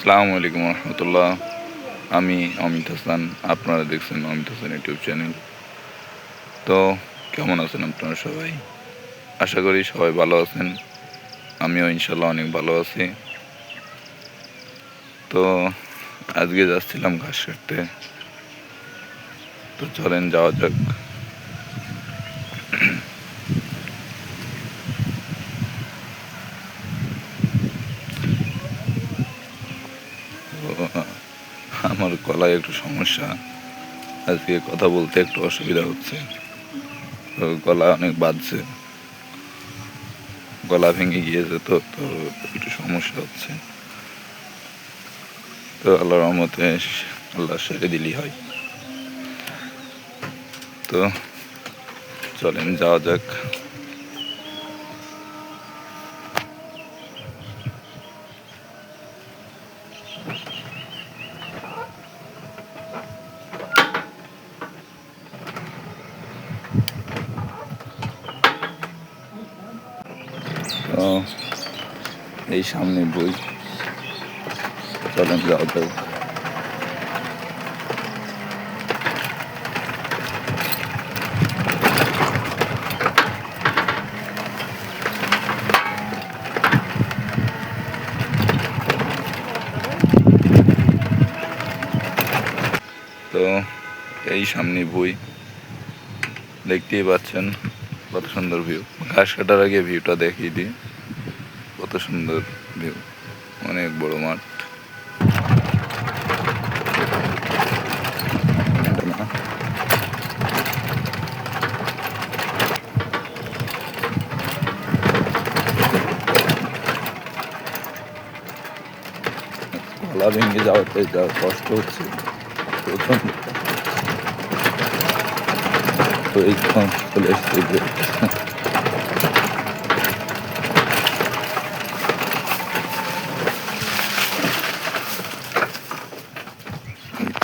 আসসালামু আলাইকুম রহমতুল্লাহ। আমি অমিত হাসান, আপনারা দেখছেন অমিত হাসান ইউটিউব চ্যানেল। তো কেমন আছেন আপনারা সবাই? আশা করি সবাই ভালো আছেন। আমিও ইনশাল্লাহ অনেক ভালো আছি। তো আজকে যাচ্ছিলাম ঘাস কাটতে, তো চলেন যাওয়া যাক। তো আমার গলায় একটু সমস্যা, আজকে কথা বলতে একটু অসুবিধা হচ্ছে। তো গলা অনেক বাজছে, গলা ভেঙে গিয়েছে, তো তো একটু সমস্যা হচ্ছে। তো আল্লাহর রহমতে আল্লাহ সেরে দিলেই হয়। তো চলেন যাওয়া যাক। তো এই সামনে বই, চলেন যাওয়া যাক। তো এই সামনে বই, দেখতেই পাচ্ছেন কত সুন্দর ভিউ। ঘাস কাটার আগে ভিউটা দেখিয়ে দিই, কত সুন্দর ভিউ, অনেক বড় মাঠ। গলা ভেঙে যাওয়াতে যা কষ্ট হচ্ছে প্রচন্ড। তো এই চলে এসছে,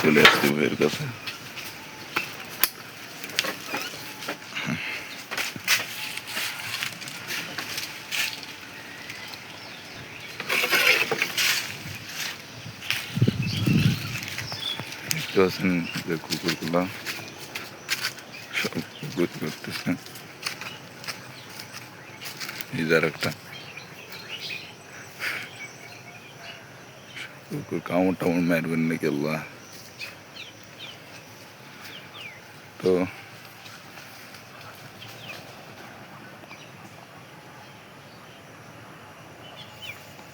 চলে আসছে বইয়ের কাছে। দেখতে পাচ্ছেন যে কুকুরগুলা সব কুকুর করতেছে। এই যার একটা কুকুর কামড় টামড় মারবেন নাকি আল্লাহ। তো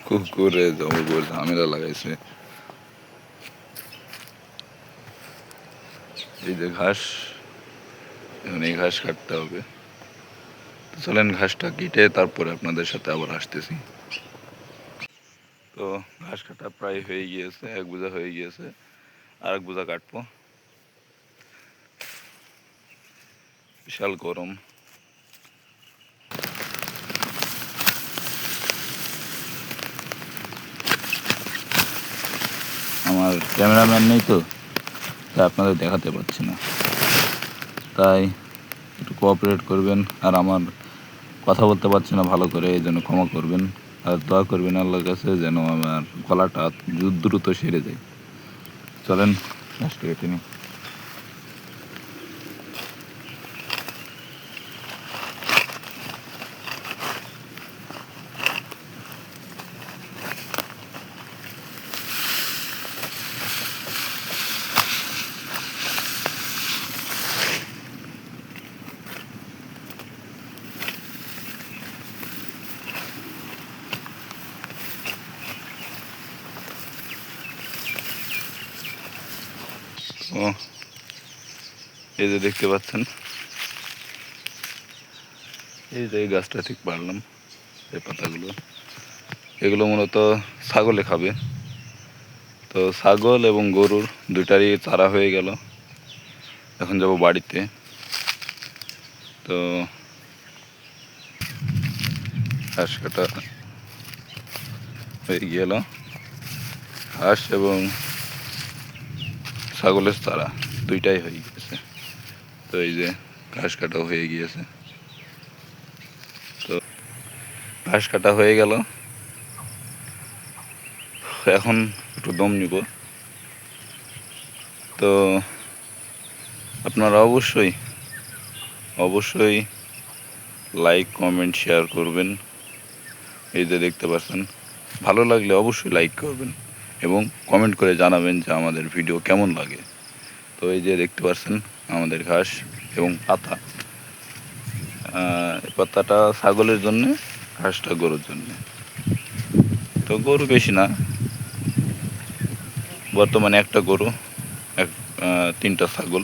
কুকুরে জবর ঝামেলা লাগাইছে। এই যে ঘাস, এখন এই ঘাস কাটতে হবে। চলেন ঘাসটা কেটে তারপরে আপনাদের সাথে আবার আসতেছি। তো ঘাস কাটা প্রায় হয়ে গিয়েছে, এক বোঝা হয়ে গিয়েছে, আর এক বোঝা কাটবো। বিশাল গরম। আমার ক্যামেরাম্যান নেই, তো তাই আপনাদের দেখাতে পারছি না, তাই একটু কোঅপারেট করবেন। আর আমার কথা বলতে পারছি না ভালো করে, এই জন্য ক্ষমা করবেন। আর দোয়া করবেন আল্লাহর কাছে যেন আমার গলাটা দ্রুত সেরে যায়। চলেন ঘাসটা কেটে নিই। ও এই যে দেখতে পাচ্ছেন, এই যে এই গাছটা ঠিক পারলাম, এই পাতাগুলো, এগুলো মূলত ছাগলে খাবে। তো ছাগল এবং গরুর দুইটারই চারা হয়ে গেল। এখন যাব বাড়িতে। তো ঘাস কাটা হয়ে গেল, ঘাস এবং ছাগলের চারা দুইটাই হয়ে গিয়েছে। তো এই যে ঘাস কাটা হয়ে গিয়েছে। তো ঘাস কাটা হয়ে গেল, এখন একটু দম নিব। তো আপনারা অবশ্যই অবশ্যই লাইক কমেন্ট শেয়ার করবেন। এই যে দেখতে পাচ্ছেন, ভালো লাগলে অবশ্যই লাইক করবেন এবং কমেন্ট করে জানাবেন যে আমাদের ভিডিও কেমন লাগে। তো এই যে দেখতে পাচ্ছেন আমাদের ঘাস এবং পাতা, এই পাতাটা ছাগলের জন্যে, ঘাসটা গরুর জন্যে। তো গরু বেশি না, বর্তমানে একটা গরু, এক 3টা ছাগল।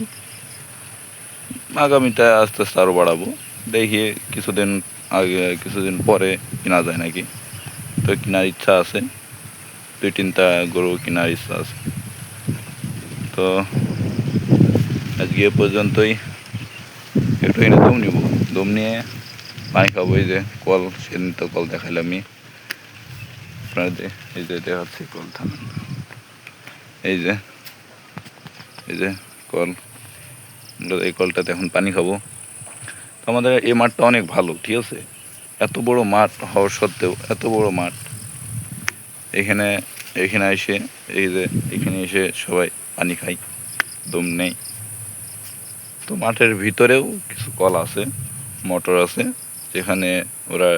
আগামীতে আস্তে আস্তে আরও বাড়াবো, দেখি কিছুদিন পরে কেনা যায় নাকি। তো কেনার ইচ্ছা আছে, 2-3টা গরু কেনার ইচ্ছা আছে। তো আজকে এ পর্যন্তই। একটু এনে দম নিব, দম নিয়ে পানি খাবো। এই যে কল, সেদিন তো কল দেখাইলাম আমি আপনাদের। এই যে দেখাচ্ছি কল, থামেন। এই যে কল, আমরা এই কলটাতে এখন পানি খাবো। তো আমাদের এই মাঠটা অনেক ভালো, ঠিক আছে। এত বড় মাঠ হওয়া সত্ত্বেও, এত বড় মাঠ, এখানে এসে, এই যে এখানে এসে সবাই পানি খায়, দম নেই। তো মাঠের ভিতরেও কিছু কল আছে, মোটর আছে, যেখানে ওরা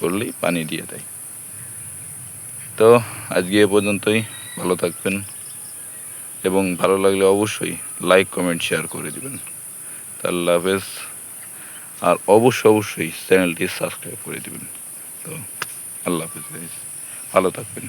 করলেই পানি দিয়ে দেয়। তো আজকে এ পর্যন্তই। ভালো থাকবেন এবং ভালো লাগলে অবশ্যই লাইক কমেন্ট শেয়ার করে দিবেন। আল্লাহ হাফেজ। আর অবশ্যই চ্যানেলটি সাবস্ক্রাইব করে দিবেন। তো আল্লাহ হাফেজ, ভালো থাকবেন।